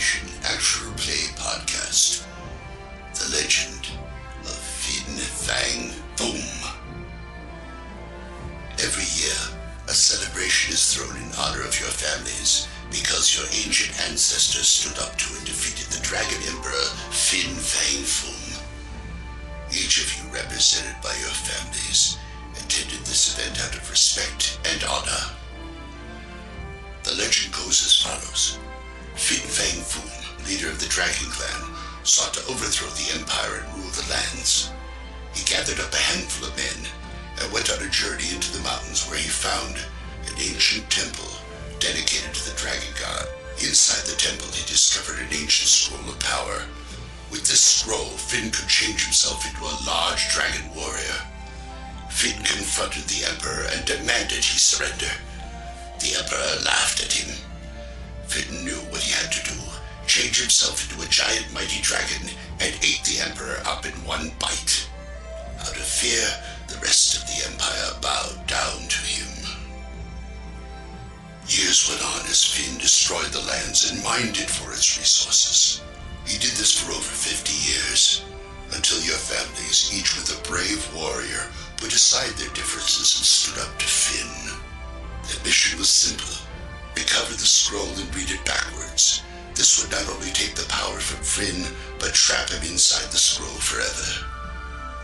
Edition Actual Play Podcast. The Legend of Fang, Foom. Every year, a celebration is thrown in honor of your families because your ancient ancestors stood up to and defeated the Dragon Emperor Fang Foom. Each of you, represented by your families, attended this event out of respect and honor. The legend goes as follows. Fang Foom, leader of the Dragon Clan, sought to overthrow the Empire and rule the lands. He gathered up a handful of men and went on a journey into the mountains where he found an ancient temple dedicated to the Dragon God. Inside the temple, he discovered an ancient scroll of power. With this scroll, Finn could change himself into a large dragon warrior. Finn confronted the Emperor and demanded he surrender. The Emperor laughed at him. Finn knew what he had to do, change himself into a giant mighty dragon, and ate the Emperor up in one bite. Out of fear, the rest of the Empire bowed down to him. Years went on as Finn destroyed the lands and mined it for its resources. He did this for over 50 years, until your families, each with a brave warrior, put aside their differences and stood up to Finn. Their mission was simple. Recover the scroll and read it backwards. This would not only take the power from Finn, but trap him inside the scroll forever.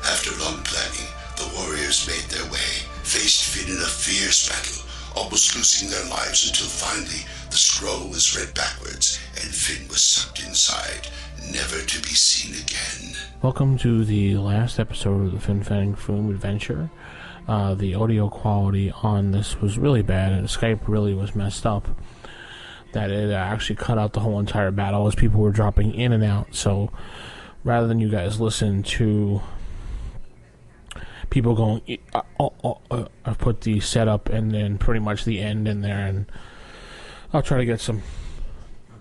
After long planning, the warriors made their way, faced Finn in a fierce battle, almost losing their lives until finally the scroll was read backwards and Finn was sucked inside, never to be seen again. Welcome to the last episode of the Fang Foom adventure. The audio quality on this was really bad and Skype really was messed up. That it actually cut out the whole entire battle as people were dropping in and out. So rather than you guys listen to people going, I've put the setup and then pretty much the end in there, and I'll try to get someone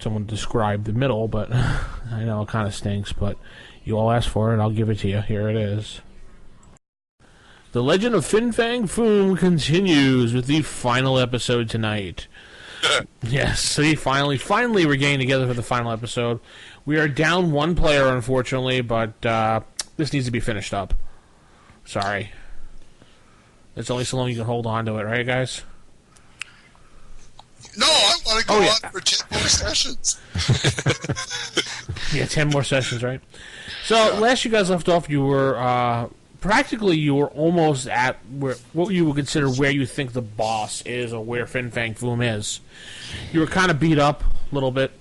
to describe the middle, but I know it kind of stinks, but you all asked for it, I'll give it to you. Here it is. The Legend of Fang Foom continues with the final episode tonight. Yes, we finally we're getting together for the final episode. We are down one player, unfortunately, but this needs to be finished up. Sorry. It's only so long you can hold on to it, right, guys? No, I want to go on for 10 more sessions. Yeah, 10 more sessions, right? So, last you guys left off, you were, you were almost at what you would consider where you think the boss is, or where Fang Foom is. You were kind of beat up a little bit.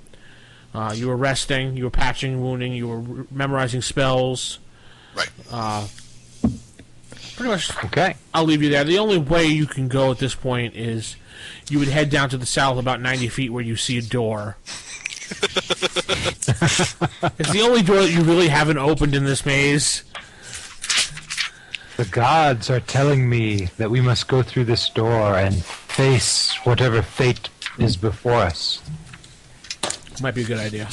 You were resting, you were patching, wounding, you were memorizing spells. Right. Pretty much. Okay. I'll leave you there. The only way you can go at this point is you would head down to the south about 90 feet where you see a door. It's the only door that you really haven't opened in this maze. The gods are telling me that we must go through this door and face whatever fate is before us. Might be a good idea.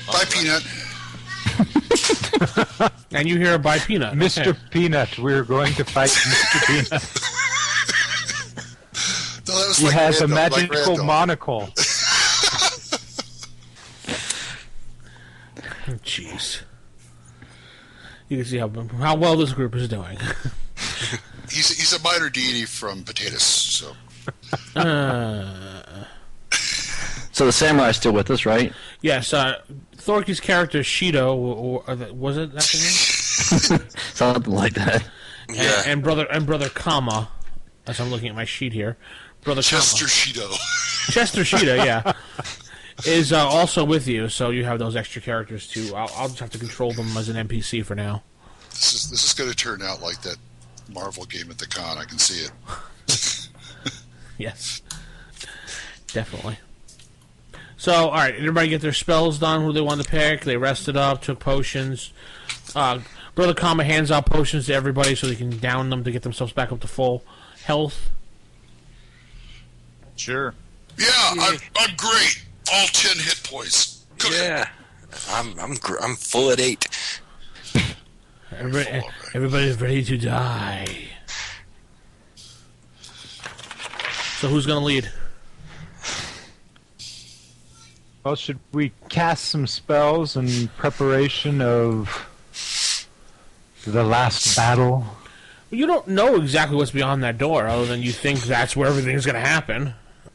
Bye, Peanut. And you hear by Peanut. Mr. Okay. Peanut, we're going to fight Mr. Peanut. No, that was He like has a Randall, magical like monocle. Jeez. You can see how well this group is doing. He's a minor deity from Potatoes, so. So the samurai's still with us, right? Yes, Thorky's character Shido, or was it that the name? Something like that. Yeah. And brother Kama, as I'm looking at my sheet here, brother Chester Kama. Shido. Chester Shido, yeah, is also with you, so you have those extra characters too. I'll just have to control them as an NPC for now. This is going to turn out like that Marvel game at the con. I can see it. Yes, definitely. So, alright, everybody get their spells done, who they wanted to pick. They rested up, took potions. Brother Kama hands out potions to everybody so they can down them to get themselves back up to full health. Sure. Yeah, I'm great. All 10 hit points. Cook it. Yeah, I'm full at 8. Everybody's ready to die. So who's gonna lead? Well, should we cast some spells in preparation of the last battle? You don't know exactly what's beyond that door, other than you think that's where everything's going to happen.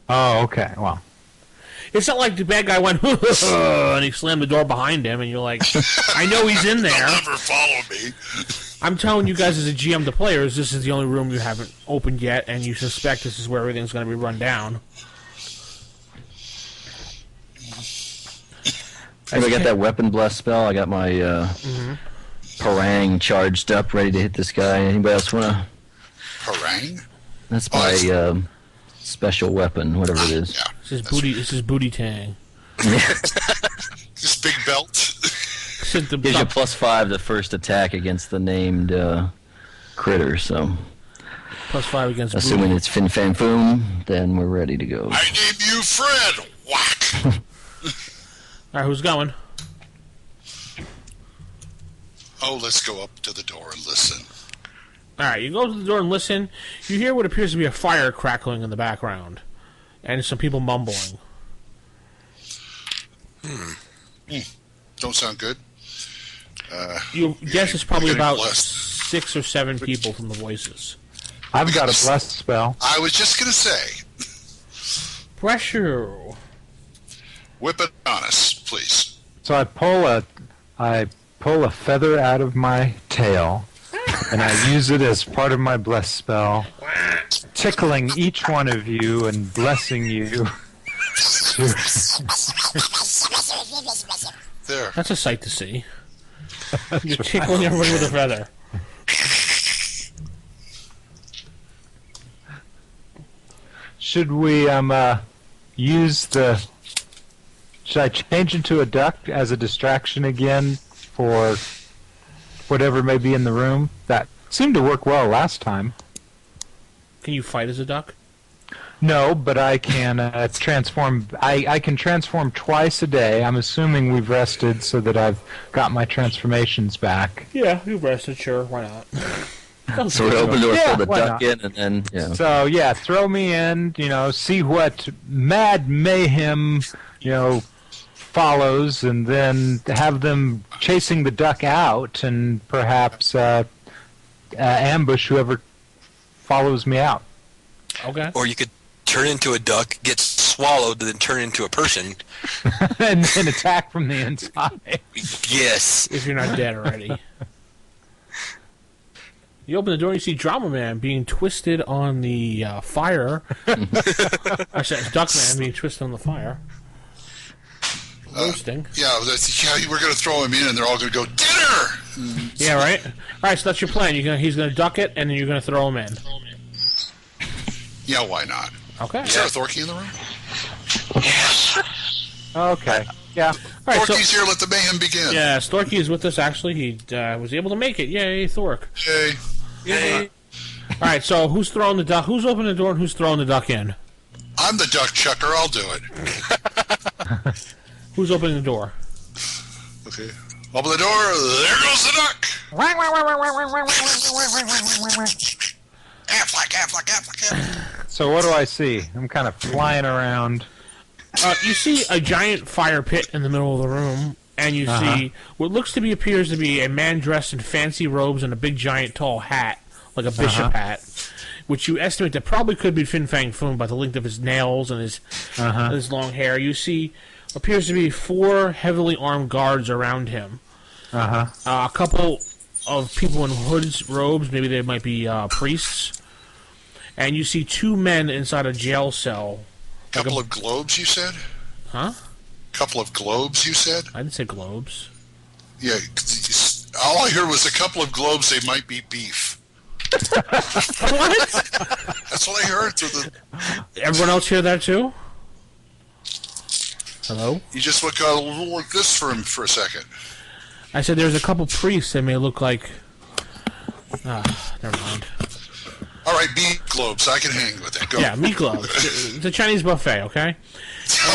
Oh, okay. Well, it's not like the bad guy went and he slammed the door behind him, and you're like, I know he's in there. They'll never follow me. I'm telling you guys as a GM, the players, this is the only room you haven't opened yet, and you suspect this is where everything's going to be run down. I got that weapon bless spell. I got my parang charged up, ready to hit this guy. Anybody else want to? Parang? That's my special weapon, whatever it is. Yeah, This is booty tang. this big belt. Gives you +5 the first attack against the named critter. So +5 against. Assuming booty. it's Fin Fang Foom, then we're ready to go. I name you Fred. Whack. All right, who's going? Oh, let's go up to the door and listen. All right, you go to the door and listen. You hear what appears to be a fire crackling in the background, and some people mumbling. Don't sound good. You guess it's probably getting about blessed. 6 or 7 people from the voices. I've got a blessed spell. I was just going to say, Pressure. whip it on us, please. So I pull a feather out of my tail, and I use it as part of my bless spell, tickling each one of you and blessing you. There. That's a sight to see. You're tickling everybody with a feather. Should we use the? Should I change into a duck as a distraction again for whatever may be in the room? That seemed to work well last time. Can you fight as a duck? No, but I can transform. I can transform twice a day. I'm assuming we've rested so that I've got my transformations back. Yeah, you rested, sure. Why not? So we open the door, Yeah, pull the why duck not? in, and then So yeah, throw me in. See what mad mayhem follows, and then have them chasing the duck out, and perhaps ambush whoever follows me out. Okay. Or you could turn into a duck, get swallowed, then turn into a person. And then attack from the inside. Yes. If you're not dead already. You open the door and you see Drama Man being twisted on the fire. I said Duck Man being twisted on the fire. Roasting. Yeah, we're going to throw him in, and they're all going to go, dinner! Yeah, right? All right, so that's your plan. He's going to duck it, and then you're going to throw him in. Yeah, why not? Okay. Is there a Thorky in the room? Okay. Yeah. All right, Thorky's here, let the mayhem begin. yeah, Storky is with us, actually. He was able to make it. Yay, Thork. Hey. Hey. All right, so who's throwing the duck? Who's opening the door and who's throwing the duck in? I'm the duck chucker, I'll do it. Who's opening the door? Okay. Open the door, there goes the duck! Affleck. So what do I see? I'm kind of flying around. You see a giant fire pit in the middle of the room, and you see what appears to be a man dressed in fancy robes and a big giant tall hat, like a bishop hat, which you estimate that probably could be Fin Fang Foom by the length of his nails and his long hair. You see appears to be 4 heavily armed guards around him. A couple of people in hoods, robes, maybe they might be priests. And you see 2 men inside a jail cell. Couple of globes, you said? Huh? Couple of globes, you said? I didn't say globes. Yeah, all I heard was a couple of globes, they might be beef. What? That's what I heard through the... Everyone else hear that too? Hello? You just look like this for him for a second. I said there's a couple priests that may look like... never mind. All right, beef globes, I can hang with it. Go. Yeah, meat globes. It's a Chinese buffet, okay?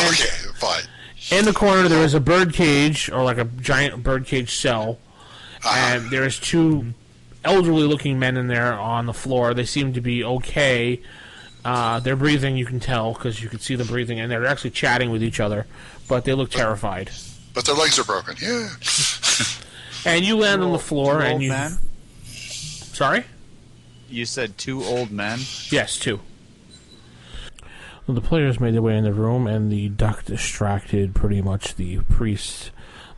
Okay, fine. In the corner there is a bird cage, or like a giant bird cage cell. And there's 2 elderly-looking men in there on the floor. They seem to be okay. They're breathing, you can tell, because you can see them breathing, and they're actually chatting with each other, but they look terrified. But their legs are broken. Yeah. And you land on the floor, and you... Man? Sorry? You said 2 old men? Yes, 2. Well, the players made their way in the room, and the duck distracted pretty much the priests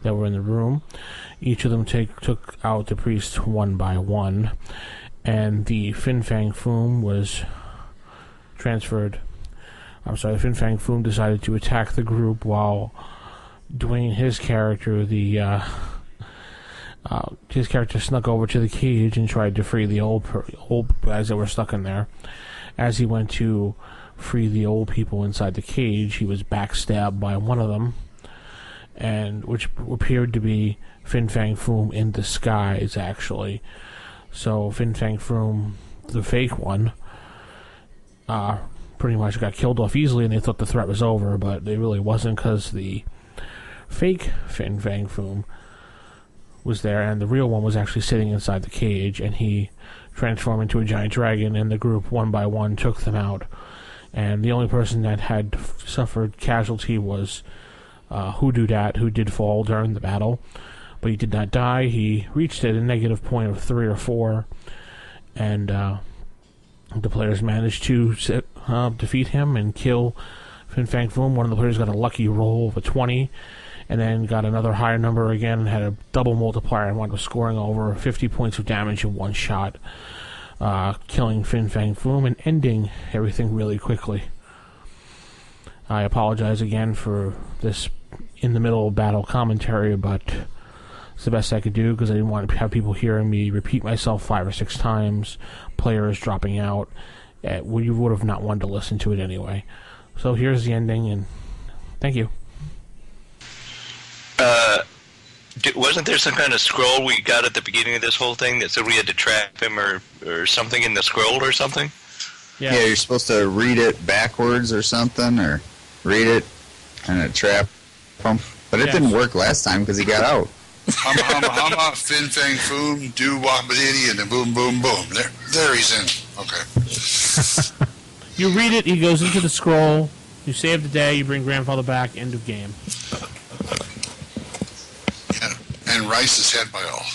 that were in the room. Each of them took out the priest one by one, and the Fang Foom was transferred. The Fang Foom decided to attack the group while Dwayne, his character, his character snuck over to the cage and tried to free the old guys that were stuck in there. As he went to free the old people inside the cage, he was backstabbed by one of them, and which appeared to be Fang Foom in disguise, actually. So Fang Foom, the fake one, pretty much got killed off easily, and they thought the threat was over, but it really wasn't, because the fake Fang Foom was there, and the real one was actually sitting inside the cage, and he transformed into a giant dragon, and the group one by one took them out. And the only person that had suffered casualty was Hoodoo Dat, who did fall during the battle, but he did not die. He reached at a negative point of 3 or 4, and the players managed to defeat him and kill Fang Foom. One of the players got a lucky roll of a 20, and then got another higher number again, and had a double multiplier and wound up scoring over 50 points of damage in one shot, killing Fang Foom and ending everything really quickly. I apologize again for this in-the-middle battle commentary, but it's the best I could do, because I didn't want to have people hearing me repeat myself 5 or 6 times, players dropping out. You would have not wanted to listen to it anyway. So here's the ending, and thank you. Wasn't there some kind of scroll we got at the beginning of this whole thing that said we had to trap him or something in the scroll or something? Yeah, you're supposed to read it backwards or something, or read it and it trap him. But it didn't work last time because he got out. Hama, Fin Fang Foom, do Wabadidi, and then boom, boom, boom. There he's in. Okay. You read it, he goes into the scroll, you save the day, you bring grandfather back, end of game. Yeah, and rice is had by all.